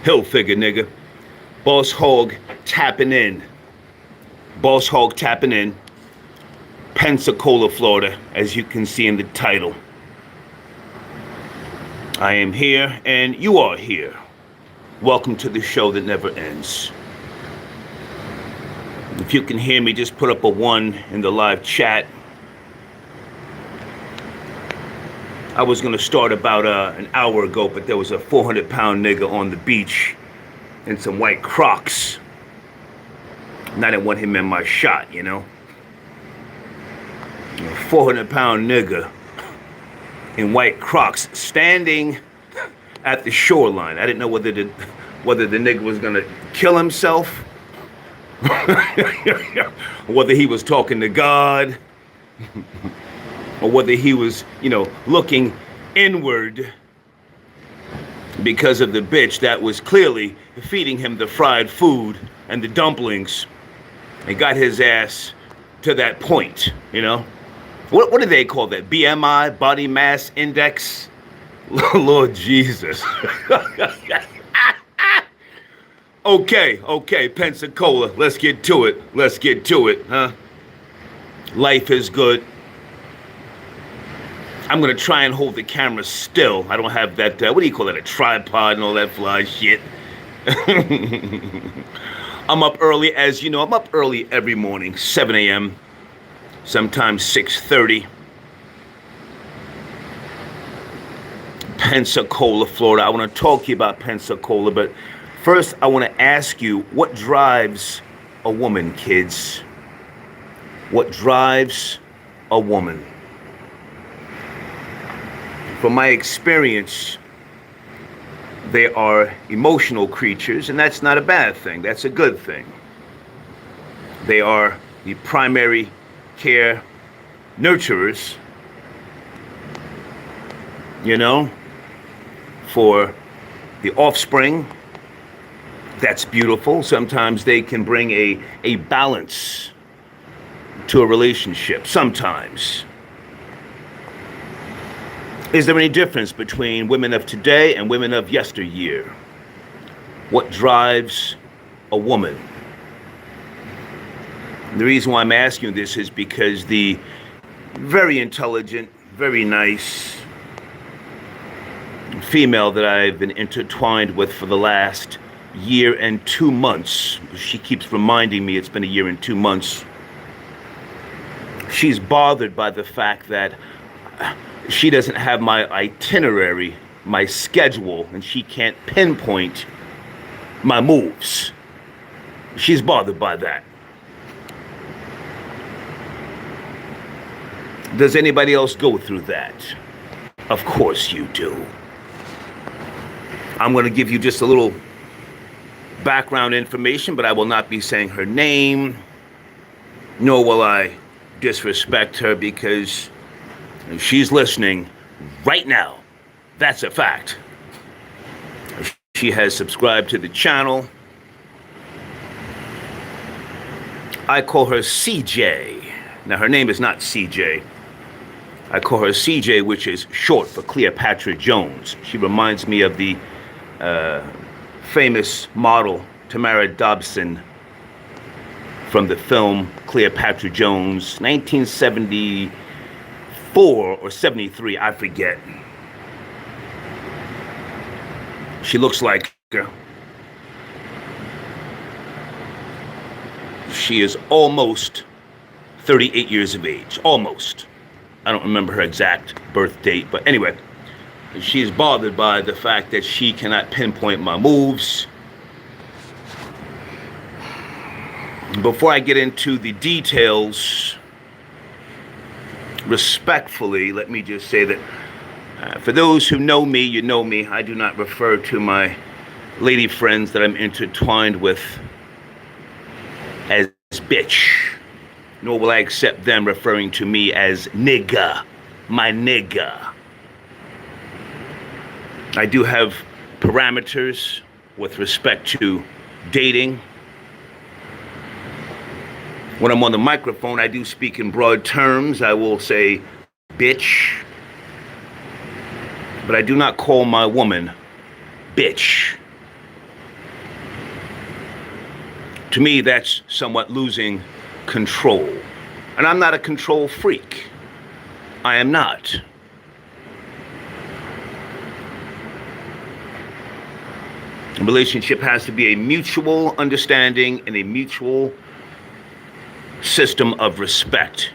Hill figure, nigga. Boss Hog tapping in. Boss Hog tapping in. Pensacola, Florida, as you can see in the title. I am here and you are here. Welcome to the show that never ends. If you can hear me, just put up a 1 in the live chat. I was going to start about an hour ago, but there was a 400-pound nigga on the beach in some white Crocs. And I didn't want him in my shot, you know. A 400-pound nigga in white Crocs standing at the shoreline. I didn't know whether the nigga was going to kill himself, whether he was talking to God, or whether he was, looking inward because of the bitch that was clearly feeding him the fried food and the dumplings and got his ass to that point, What do they call that? BMI, body mass index? Lord Jesus. Okay, Pensacola, let's get to it, huh? Life is good. I'm going to try and hold the camera still. I don't have that, what do you call that, a tripod and all that fly shit. I'm up early, as you know. I'm up early every morning, 7 a.m., sometimes 6:30. Pensacola, Florida. I want to talk to you about Pensacola, but first I want to ask you, what drives a woman, kids? What drives a woman? From my experience, they are emotional creatures, and that's not a bad thing. That's a good thing. They are the primary care nurturers, for the offspring. That's beautiful. Sometimes they can bring a balance to a relationship. Sometimes. Is there any difference between women of today and women of yesteryear? What drives a woman? The reason why I'm asking you this is because the very intelligent, very nice female that I've been intertwined with for the last year and 2 months, she keeps reminding me it's been a year and 2 months. She's bothered by the fact that she doesn't have my itinerary, my schedule, and she can't pinpoint my moves. She's bothered by that. Does anybody else go through that? Of course you do. I'm going to give you just a little background information, but I will not be saying her name, nor will I disrespect her, because she's listening right now. That's a fact. She has subscribed to the channel. I call her CJ. Now, her name is not CJ. I call her CJ, which is short for Cleopatra Jones. She reminds me of the famous model Tamara Dobson from the film Cleopatra Jones, 1974 or 73, I forget. She looks like her. She is almost 38 years of age, almost. I don't remember her exact birth date, but anyway, she's bothered by the fact that she cannot pinpoint my moves. Before I get into the details, respectfully, let me just say that for those who know me, you know me. I do not refer to my lady friends that I'm intertwined with as bitch, nor will I accept them referring to me as nigga, my nigga. I do have parameters with respect to dating. When I'm on the microphone, I do speak in broad terms. I will say bitch, but I do not call my woman bitch. To me, that's somewhat losing control. And I'm not a control freak. I am not. A relationship has to be a mutual understanding and a mutual system of respect.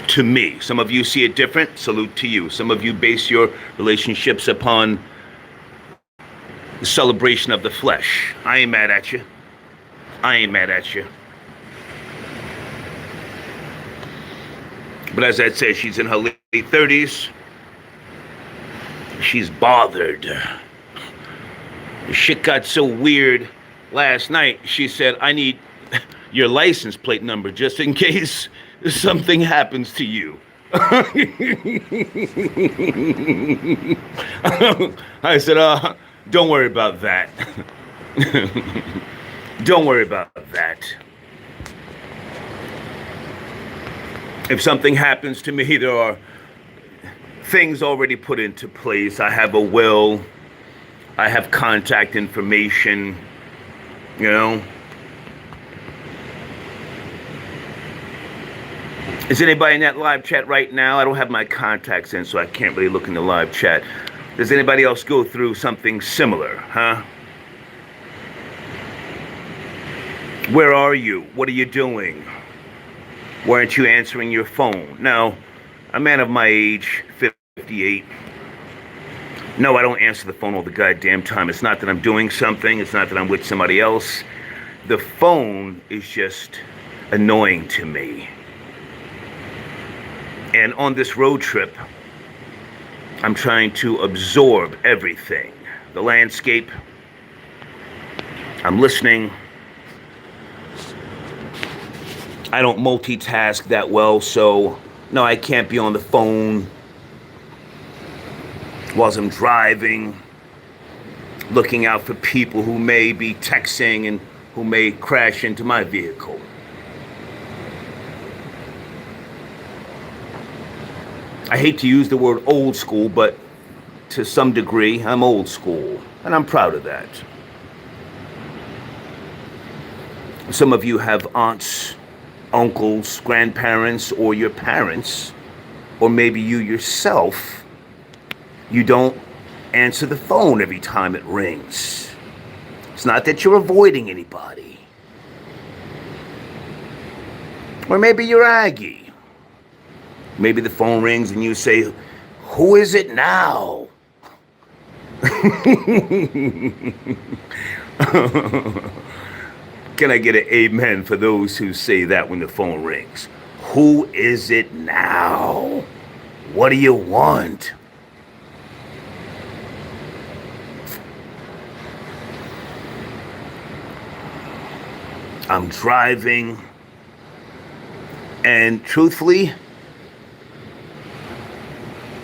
To me, some of you see it different. Salute to you. Some of you base your relationships upon the celebration of the flesh. I ain't mad at you. I ain't mad at you. But as I said, she's in her late 30s. She's bothered. The shit got so weird last night. She said, I need your license plate number just in case something happens to you. I said, don't worry about that. Don't worry about that. If something happens to me, there are things already put into place. I have a will. I have contact information, you know. Is anybody in that live chat right now? I don't have my contacts in, so I can't really look in the live chat. Does anybody else go through something similar, huh? Where are you? What are you doing? Why aren't you answering your phone? Now, a man of my age, 58. No, I don't answer the phone all the goddamn time. It's not that I'm doing something. It's not that I'm with somebody else. The phone is just annoying to me. And on this road trip, I'm trying to absorb everything. The landscape. I'm listening. I don't multitask that well, so no, I can't be on the phone whilst I'm driving, looking out for people who may be texting and who may crash into my vehicle. I hate to use the word old school, but to some degree, I'm old school, and I'm proud of that. Some of you have aunts, uncles, grandparents, or your parents, or maybe you yourself. You don't answer the phone every time it rings. It's not that you're avoiding anybody. Or maybe you're Aggie. Maybe the phone rings and you say, who is it now? Can I get an amen for those who say that when the phone rings? Who is it now? What do you want? I'm driving, and truthfully,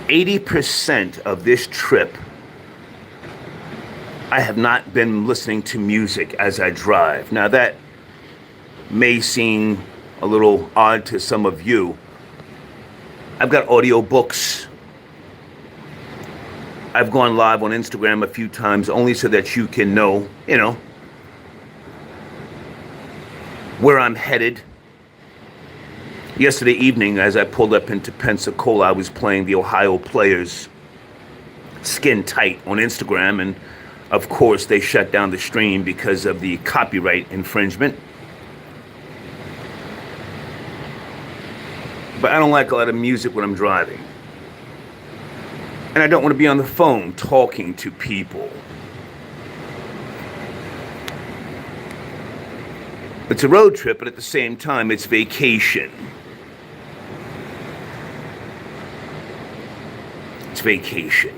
80% of this trip, I have not been listening to music as I drive. Now that may seem a little odd to some of you. I've got audiobooks. I've gone live on Instagram a few times only so that you can know, where I'm headed. Yesterday evening, as I pulled up into Pensacola, I was playing the Ohio Players Skin Tight on Instagram, and of course they shut down the stream because of the copyright infringement. But I don't like a lot of music when I'm driving. And I don't want to be on the phone talking to people. It's a road trip, but at the same time, it's vacation. It's vacation.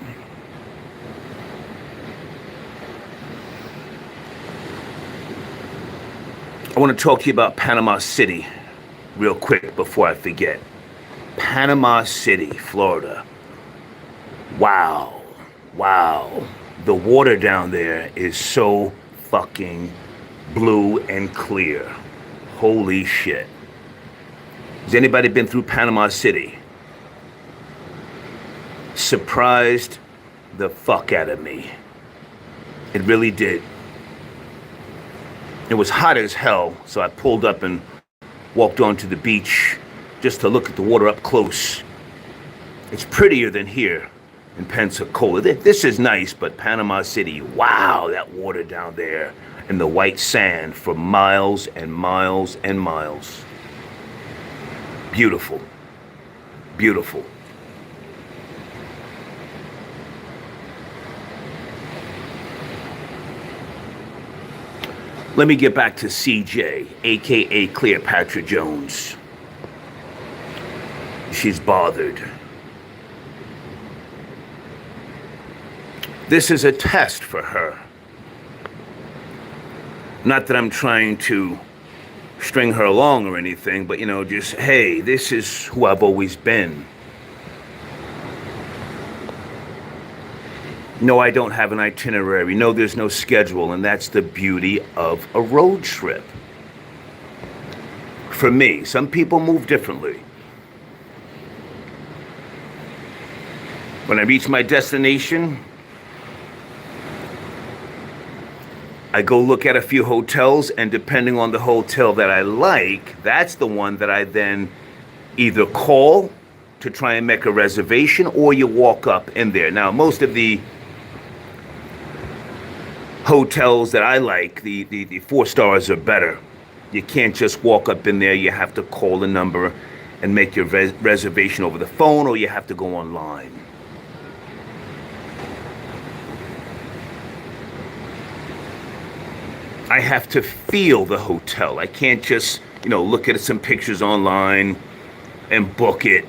I want to talk to you about Panama City real quick before I forget. Panama City, Florida. Wow. Wow. The water down there is so fucking blue and clear. Holy shit. Has anybody been through Panama City? Surprised the fuck out of me. It really did. It was hot as hell, so I pulled up and walked onto the beach just to look at the water up close. It's prettier than here in Pensacola. This is nice, but Panama City, wow, that water down there and the white sand for miles and miles and miles. Beautiful. Beautiful. Let me get back to CJ, aka Cleopatra Jones. She's bothered. This is a test for her. Not that I'm trying to string her along or anything, but, just, hey, this is who I've always been. No, I don't have an itinerary. No, there's no schedule, and that's the beauty of a road trip. For me, some people move differently. When I reach my destination, I go look at a few hotels, and depending on the hotel that I like, that's the one that I then either call to try and make a reservation, or you walk up in there. Now, most of the hotels that I like, the 4 stars are better. You can't just walk up in there. You have to call the number and make your reservation over the phone, or you have to go online. I have to feel the hotel. I can't just, look at some pictures online and book it.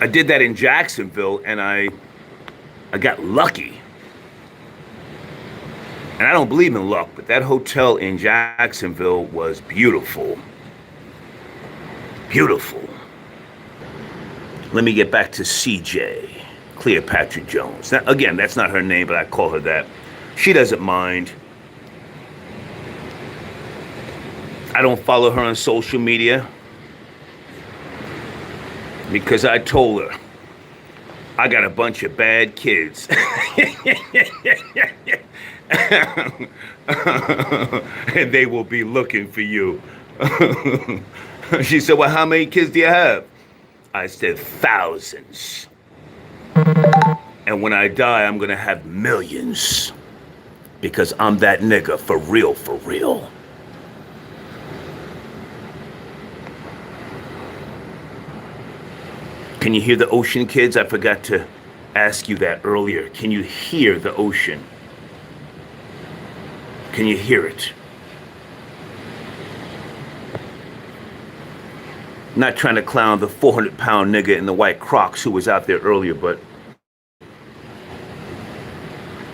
I did that in Jacksonville, and I got lucky. And I don't believe in luck, but that hotel in Jacksonville was beautiful. Beautiful. Let me get back to CJ, Cleopatra Jones. Now, again, that's not her name, but I call her that. She doesn't mind. I don't follow her on social media because I told her I got a bunch of bad kids. And they will be looking for you. She said, well, how many kids do you have? I said, thousands. And when I die, I'm going to have millions. Because I'm that nigga, for real, for real. Can you hear the ocean, kids? I forgot to ask you that earlier. Can you hear the ocean? Can you hear it? Not trying to clown the 400-pound nigga in the white Crocs who was out there earlier, but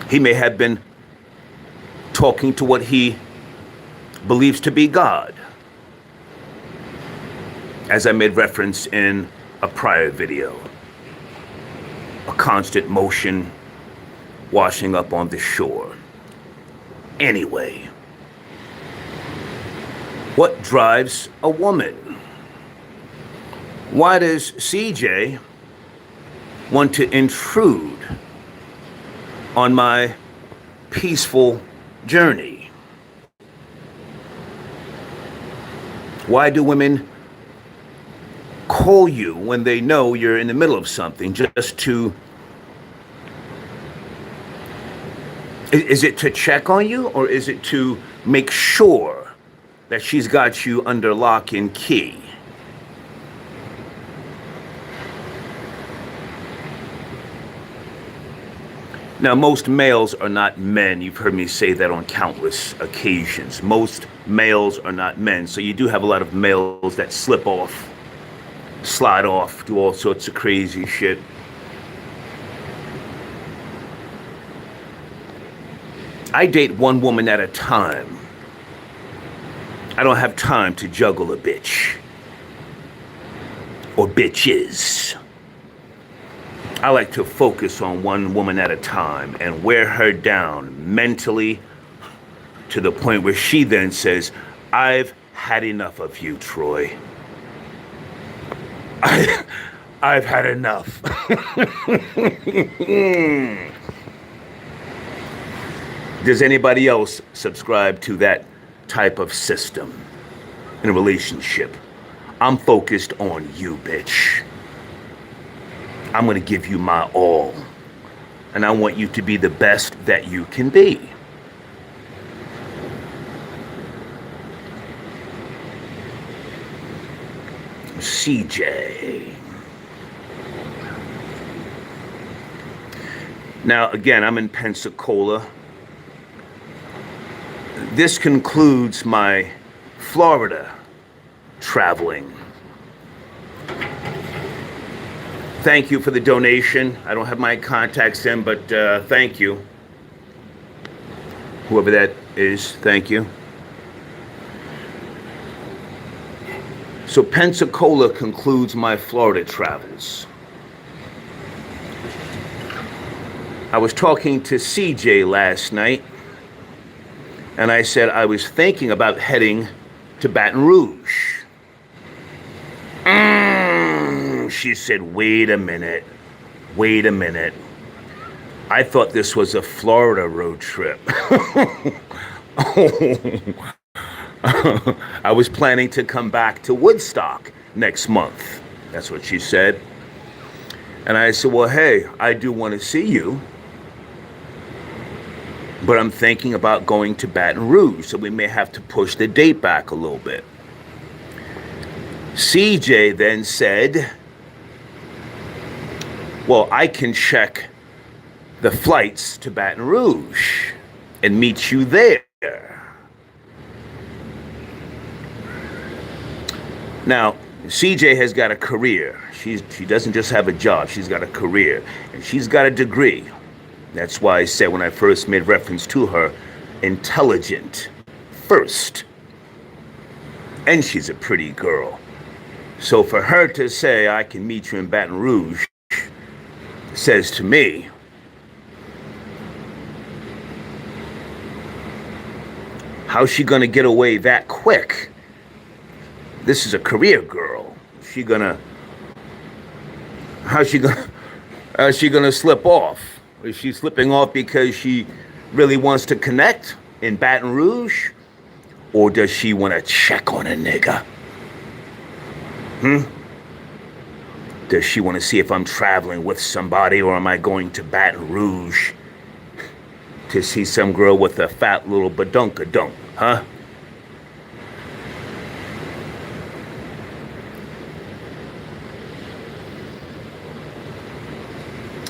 he may have been talking to what he believes to be God, as I made reference in a prior video. A constant motion washing up on the shore. Anyway, what drives a woman? Why does CJ want to intrude on my peaceful journey? Why do women call you when they know you're in the middle of something just to... Is it to check on you, or is it to make sure that she's got you under lock and key? Now, most males are not men. You've heard me say that on countless occasions. Most males are not men. So you do have a lot of males that slip off, slide off, do all sorts of crazy shit. I date one woman at a time. I don't have time to juggle a bitch. Or bitches. I like to focus on one woman at a time and wear her down mentally to the point where she then says, I've had enough of you, Troy. I've had enough. Does anybody else subscribe to that type of system in a relationship? I'm focused on you, bitch. I'm going to give you my all. And I want you to be the best that you can be. CJ. Now, again, I'm in Pensacola. This concludes my Florida traveling. Thank you for the donation. I don't have my contacts in, but thank you. Whoever that is, thank you. So Pensacola concludes my Florida travels. I was talking to CJ last night, and I said I was thinking about heading to Baton Rouge. She said, wait a minute. I thought this was a Florida road trip. I was planning to come back to Woodstock next month. That's what she said. And I said, well, hey, I do want to see you, but I'm thinking about going to Baton Rouge, so we may have to push the date back a little bit. CJ then said, well, I can check the flights to Baton Rouge and meet you there. Now, CJ has got a career. She doesn't just have a job, she's got a career, and she's got a degree. That's why I said when I first made reference to her, intelligent first. And she's a pretty girl. So for her to say, I can meet you in Baton Rouge, says to me, how's she gonna get away that quick? This is a career girl. How's she gonna slip off? Is she slipping off because she really wants to connect in Baton Rouge? Or does she want to check on a nigga? Does she want to see if I'm traveling with somebody, or am I going to Baton Rouge to see some girl with a fat little badunkadunk, huh?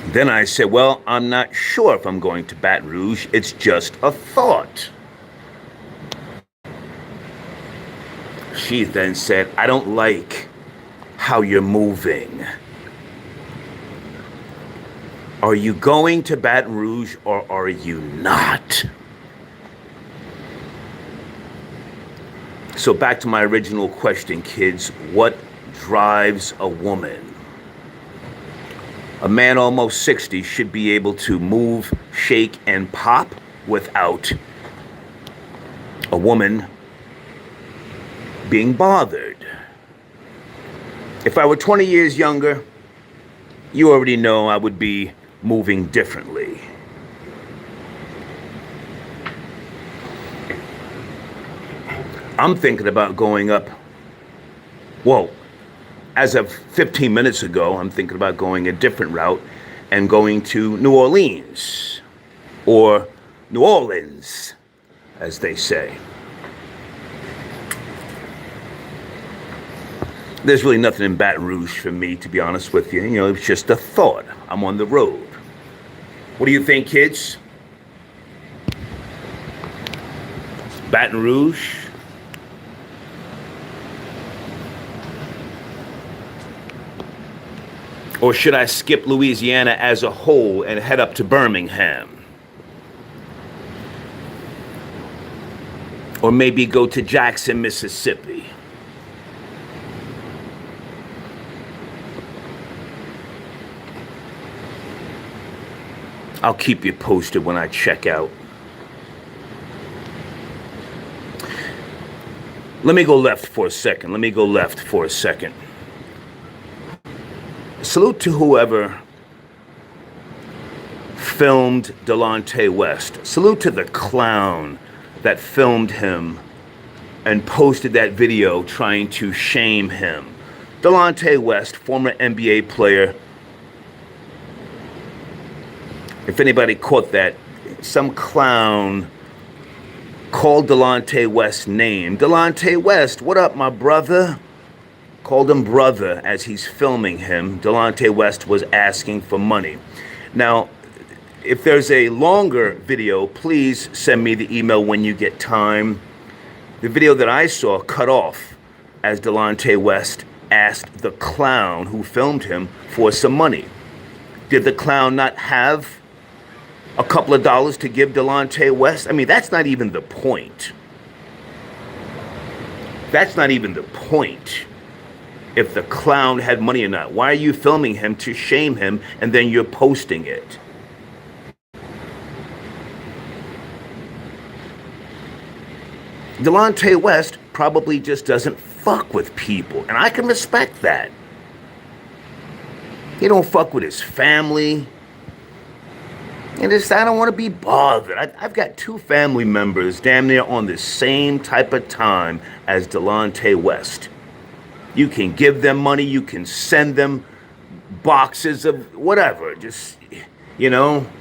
Then I said, well, I'm not sure if I'm going to Baton Rouge. It's just a thought. She then said, I don't like how you're moving. Are you going to Baton Rouge or are you not? So back to my original question, kids. What drives a woman? A man almost 60 should be able to move, shake, and pop without a woman being bothered. If I were 20 years younger, you already know I would be moving differently. I'm thinking about going up, well, as of 15 minutes ago, I'm thinking about going a different route and going to New Orleans, or New Orleans, as they say. There's really nothing in Baton Rouge for me, to be honest with you. You know, it's just a thought. I'm on the road. What do you think, kids? Baton Rouge? Or should I skip Louisiana as a whole and head up to Birmingham? Or maybe go to Jackson, Mississippi? I'll keep you posted when I check out. Let me go left for a second. Salute to whoever filmed Delonte West. Salute to the clown that filmed him and posted that video trying to shame him. Delonte West, former NBA player. If anybody caught that, some clown called Delonte West's name. Delonte West, what up, my brother? Called him brother as he's filming him. Delonte West was asking for money. Now, if there's a longer video, please send me the email when you get time. The video that I saw cut off as Delonte West asked the clown who filmed him for some money. Did the clown not have a couple of dollars to give Delonte West? I mean, that's not even the point. That's not even the point. If the clown had money or not. Why are you filming him to shame him and then you're posting it? Delonte West probably just doesn't fuck with people, and I can respect that. He don't fuck with his family. And I don't want to be bothered. I've got 2 family members damn near on the same type of time as Delonte West. You can give them money, you can send them boxes of whatever, just,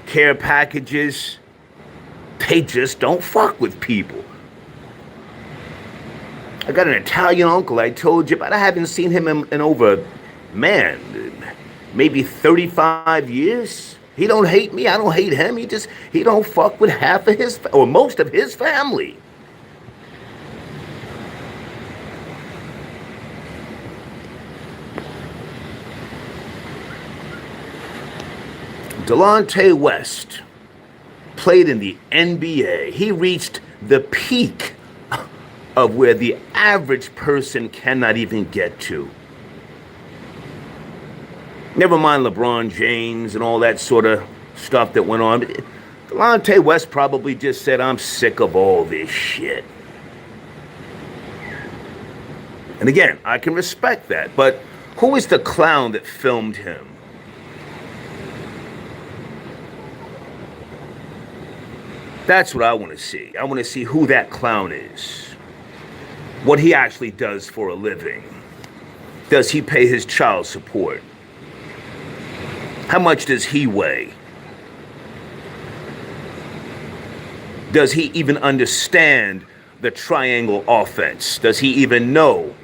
care packages. They just don't fuck with people. I got an Italian uncle I told you about. I haven't seen him in over, maybe 35 years. He don't hate me, I don't hate him. He don't fuck with half of his, or most of his family. Delonte West played in the NBA. He reached the peak of where the average person cannot even get to. Never mind LeBron James and all that sort of stuff that went on. Delonte West probably just said, I'm sick of all this shit. And again, I can respect that, but who is the clown that filmed him? That's what I want to see. I want to see who that clown is. What he actually does for a living. Does he pay his child support? How much does he weigh? Does he even understand the triangle offense? Does he even know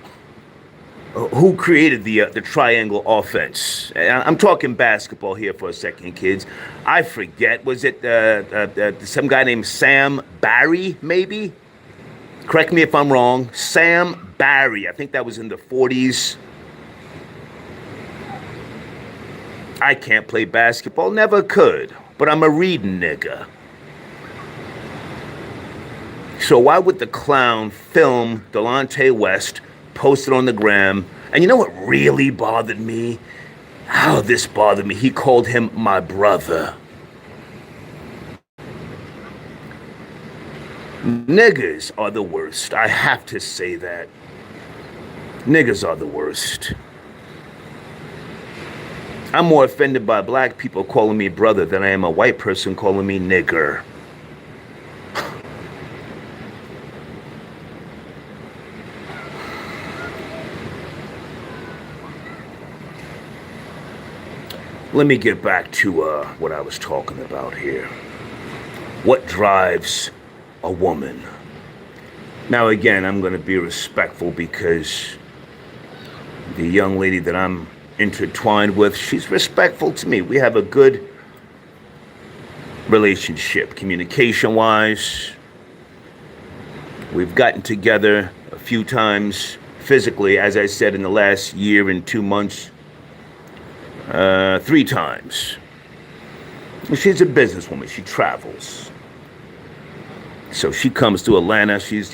who created the triangle offense? I'm talking basketball here for a second, kids. I forget. Was it some guy named Sam Barry, maybe? Correct me if I'm wrong. Sam Barry. I think that was in the 40s. I can't play basketball. Never could. But I'm a reading nigga. So why would the clown film Delonte West, post it on the gram? And you know what really bothered me? How this bothered me. He called him my brother. Niggers are the worst. I have to say that. Niggers are the worst. I'm more offended by black people calling me brother than I am a white person calling me nigger. Let me get back to what I was talking about here. What drives a woman? Now, again, I'm going to be respectful because the young lady that I'm intertwined with, she's respectful to me. We have a good relationship, communication-wise. We've gotten together a few times physically, as I said, in the last year and 2 months. 3 times. She's a businesswoman. She travels. So she comes to Atlanta. She's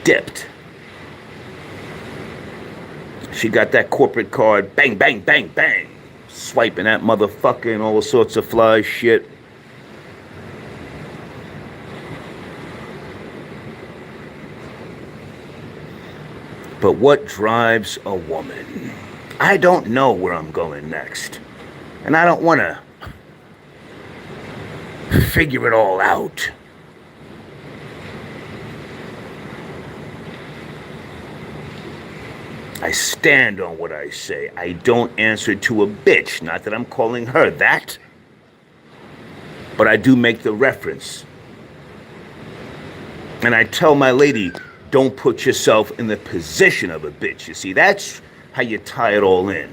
dipped. She got that corporate card. Bang, bang, bang, bang. Swiping that motherfucker and all sorts of fly shit. But what drives a woman? I don't know where I'm going next. And I don't want to figure it all out. I stand on what I say. I don't answer to a bitch. Not that I'm calling her that, but I do make the reference. And I tell my lady, don't put yourself in the position of a bitch. You see, that's how you tie it all in.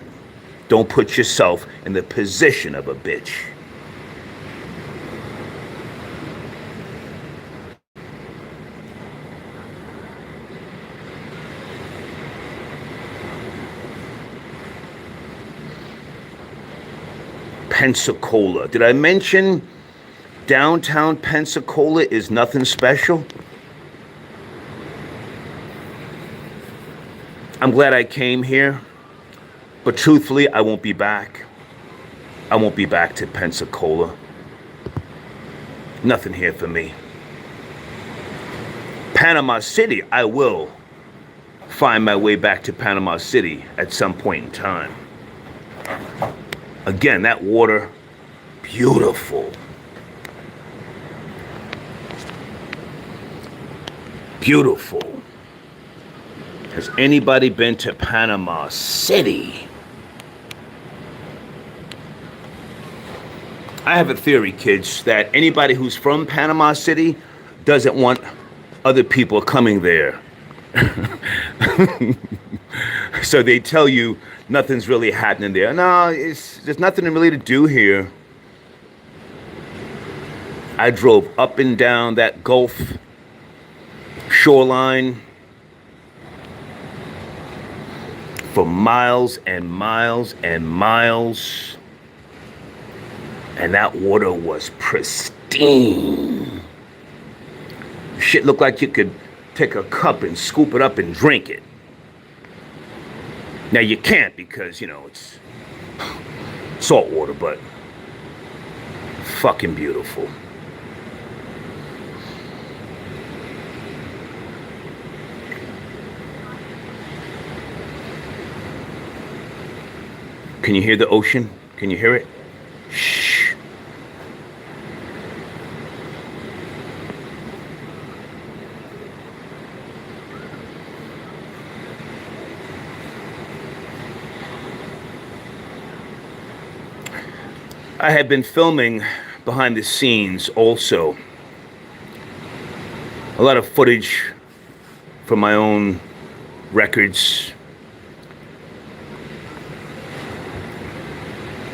Don't put yourself in the position of a bitch. Pensacola. Did I mention downtown Pensacola is nothing special? I'm glad I came here, but truthfully, I won't be back. I won't be back to Pensacola. Nothing here for me. Panama City, I will find my way back to Panama City at some point in time. Again, that water, beautiful. Beautiful. Has anybody been to Panama City? I have a theory, kids, that anybody who's from Panama City doesn't want other people coming there. So they tell you nothing's really happening there. No, there's nothing really to do here. I drove up and down that Gulf shoreline for miles and miles and miles. And that water was pristine. Shit looked like you could take a cup and scoop it up and drink it. Now you can't because, you know, it's salt water, but fucking beautiful. Can you hear the ocean? Can you hear it? Shh. I have been filming behind the scenes also. A lot of footage from my own records,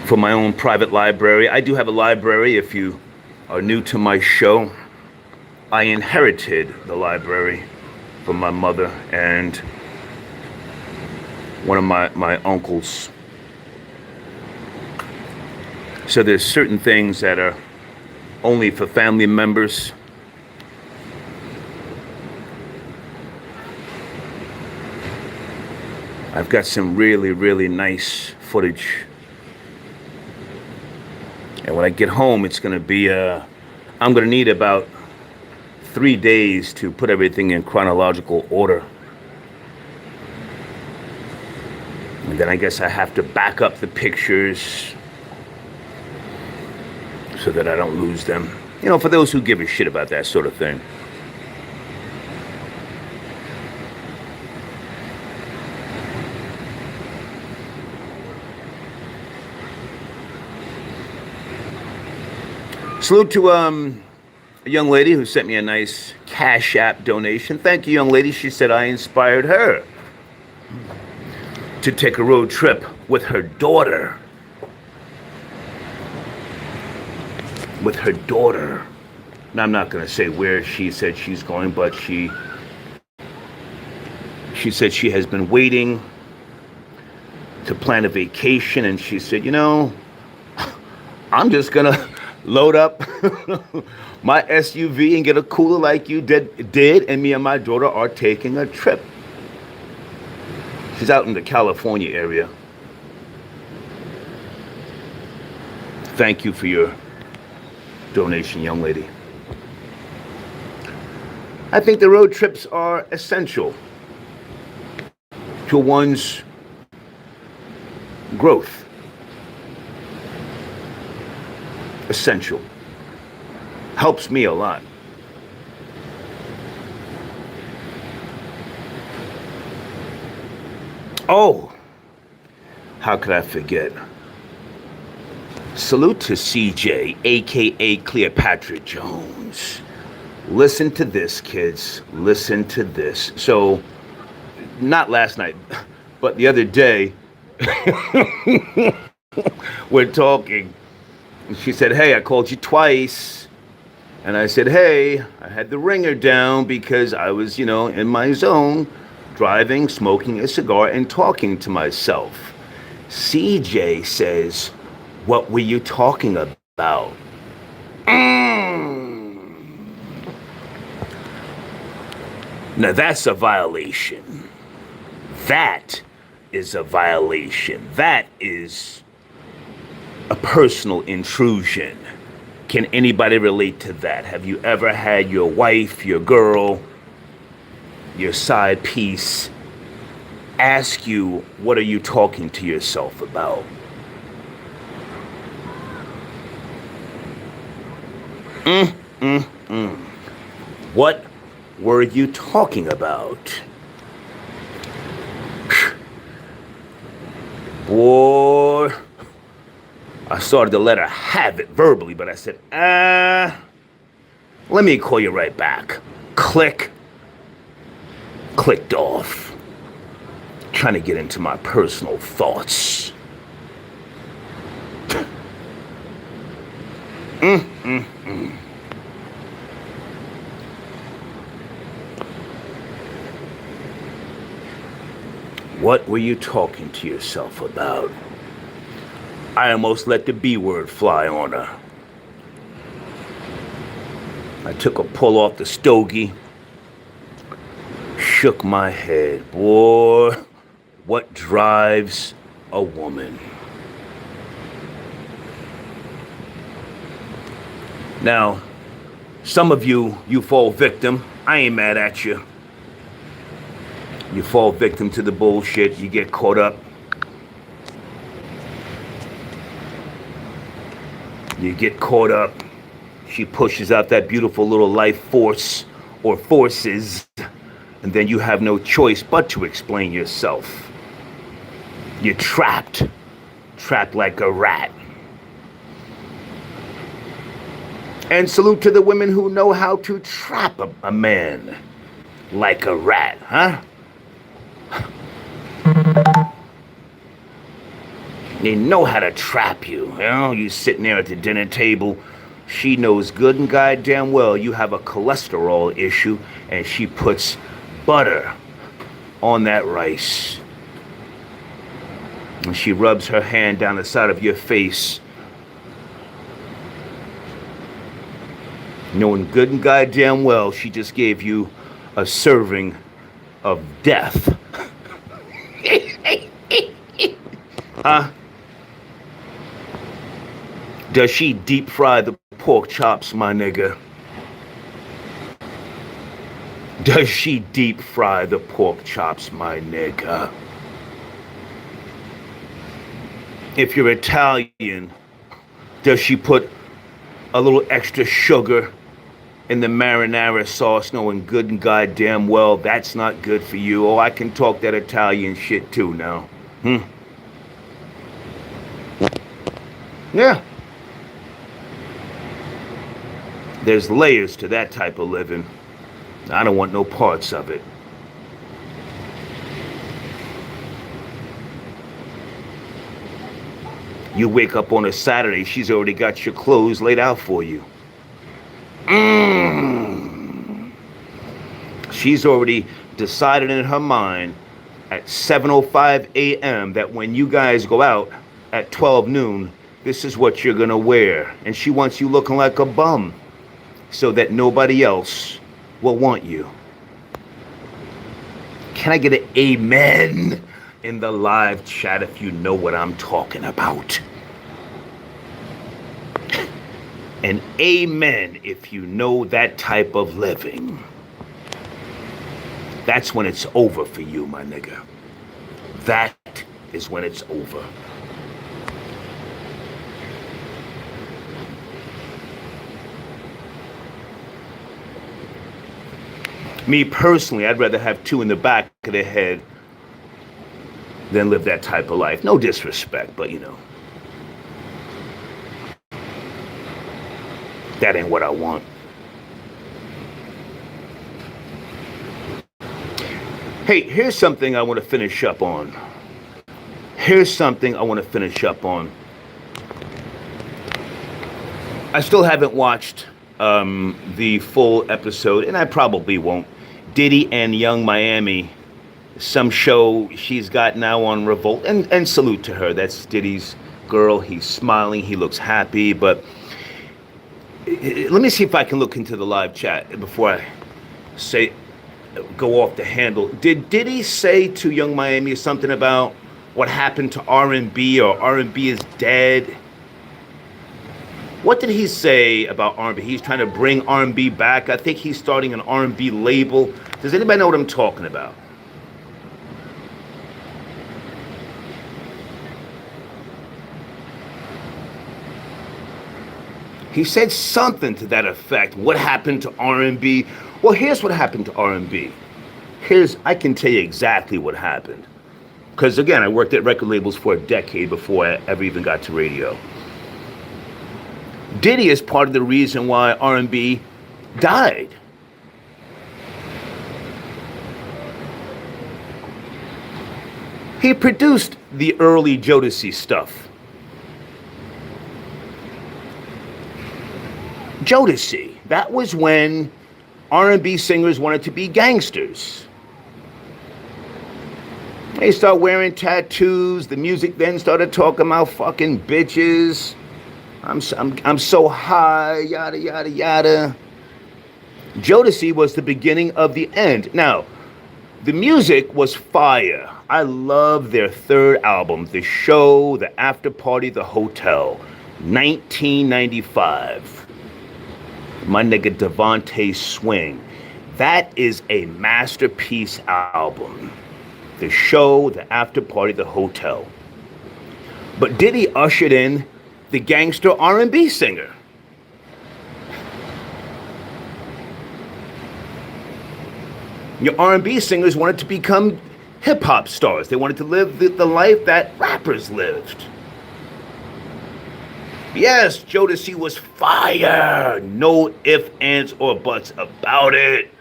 from my own private library. I do have a library. If you are new to my show, I inherited the library from my mother and one of my uncles. So there's certain things that are only for family members. I've got some really, really nice footage. And when I get home, it's going to be, I'm going to need about 3 days to put everything in chronological order. And then I guess I have to back up the pictures so that I don't lose them. You know, for those who give a shit about that sort of thing. Salute to a young lady who sent me a nice Cash App donation. Thank you, young lady. She said I inspired her to take a road trip with her daughter. With her daughter. Now, I'm not going to say where she said she's going, but she said she has been waiting to plan a vacation, and she said, you know, I'm just going to load up my SUV and get a cooler like you did, and me and my daughter are taking a trip. She's out in the California area. Thank you for your donation, young lady. I think the road trips are essential to one's growth. Essential. Helps me a lot. Oh, how could I forget? Salute to CJ, aka Cleopatra Jones. Listen to this, kids. Listen to this. So, not last night, but the other day, we're talking. And she said, "Hey, I called you twice." And I said, "Hey, I had the ringer down because I was, in my zone, driving, smoking a cigar, and talking to myself." CJ says, "What were you talking about?" Now that's a violation. That is a violation. That is a personal intrusion. Can anybody relate to that? Have you ever had your wife, your girl, your side piece ask you, what are you talking to yourself about? What were you talking about? Boy, I started to let her have it verbally, but I said, let me call you right back. Click. Clicked off. Trying to get into my personal thoughts. What were you talking to yourself about? I almost let the B word fly on her. I took a pull off the stogie, shook my head. Boy, what drives a woman? Now, some of you fall victim. I ain't mad at you. You fall victim to the bullshit. You get caught up. You get caught up. She pushes out that beautiful little life force or forces, and then you have no choice but to explain yourself. You're trapped. Trapped like a rat. And salute to the women who know how to trap a man like a rat, huh? They know how to trap you. You sitting there at the dinner table. She knows good and goddamn well you have a cholesterol issue, and she puts butter on that rice. And she rubs her hand down the side of your face, knowing good and goddamn well she just gave you a serving of death. Huh? Does she deep fry the pork chops, my nigga? Does she deep fry the pork chops, my nigga? If you're Italian, does she put a little extra sugar in the marinara sauce, knowing good and goddamn well that's not good for you? Oh, I can talk that Italian shit too now. Yeah. There's layers to that type of living. I don't want no parts of it. You wake up on a Saturday, she's already got your clothes laid out for you. She's already decided in her mind at 7:05 a.m. that when you guys go out at 12 noon, this is what you're gonna wear. And she wants you looking like a bum so that nobody else will want you. Can I get an amen in the live chat if you know what I'm talking about? An amen if you know that type of living. That's when it's over for you, my nigga. That is when it's over. Me personally, I'd rather have two in the back of the head than live that type of life. No disrespect, but that ain't what I want. Hey, here's something I want to finish up on. I still haven't watched the full episode, and I probably won't. Diddy and Young Miami, some show she's got now on Revolt, and salute to her. That's Diddy's girl. He's smiling. He looks happy. But let me see if I can look into the live chat before I go off the handle. Did Diddy say to Young Miami something about what happened to R&B, or R&B is dead? What did he say about R&B? He's trying to bring R&B back. I think he's starting an R&B label. Does anybody know what I'm talking about? He said something to that effect. What happened to R&B? Well, here's what happened to R&B. I can tell you exactly what happened. Because again, I worked at record labels for a decade before I ever even got to radio. Diddy is part of the reason why R&B died. He produced the early Jodeci stuff. Jodeci, that was when R&B singers wanted to be gangsters. They start wearing tattoos. The music then started talking about fucking bitches. I'm so high, yada, yada, yada. Jodeci was the beginning of the end. Now, the music was fire. I love their third album, The Show, The After Party, The Hotel, 1995. My nigga Devontae Swing. That is a masterpiece album. The Show, The After Party, The Hotel. But Diddy ushered in the gangster R&B singer. Your R&B singers wanted to become hip-hop stars. They wanted to live the life that rappers lived. Yes, Jodeci was fire. No ifs, ands, or buts about it.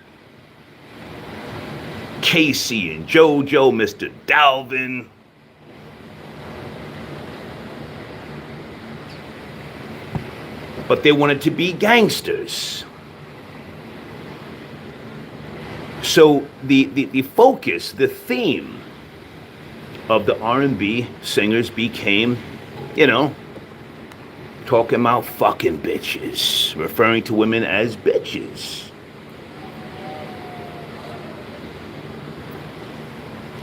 Casey and JoJo, Mr. Dalvin. But they wanted to be gangsters. So the focus, the theme of the R&B singers became, talking about fucking bitches, referring to women as bitches.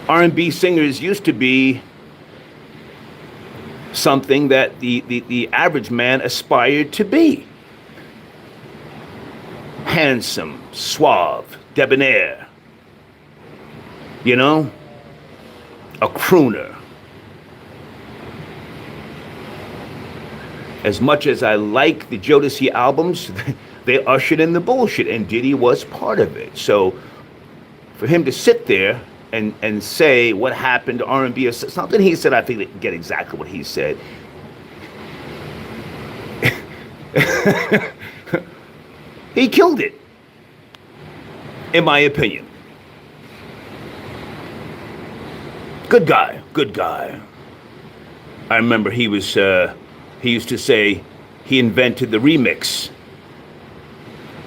R&B singers used to be something that the average man aspired to be. Handsome, suave, debonair. A crooner. As much as I like the Jodeci albums, they ushered in the bullshit, and Diddy was part of it. So for him to sit there and say what happened to R&B or something he said, I think they get exactly what he said. He killed it, in my opinion. Good guy. I remember he used to say he invented the remix.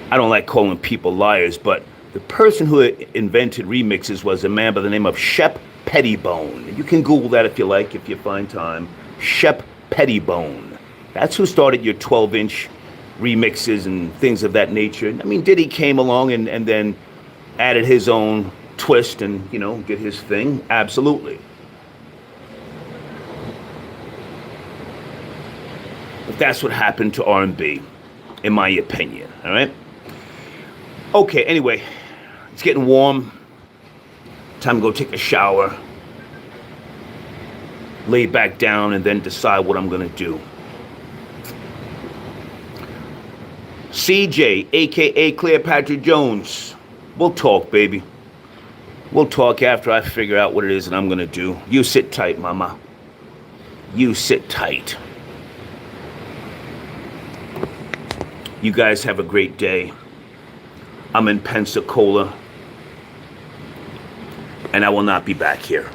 I don't like calling people liars, but the person who invented remixes was a man by the name of Shep Pettibone. You can Google that if you like, if you find time. Shep Pettibone. That's who started your 12-inch remixes and things of that nature. I mean, Diddy came along and then added his own twist and, get his thing. Absolutely. But that's what happened to R&B, in my opinion, all right? Okay, anyway, it's getting warm. Time to go take a shower, lay back down, and then decide what I'm going to do. CJ, a.k.a. Cleopatra Jones. We'll talk, baby. We'll talk after I figure out what it is that I'm going to do. You sit tight, mama. You sit tight. You guys have a great day. I'm in Pensacola, and I will not be back here.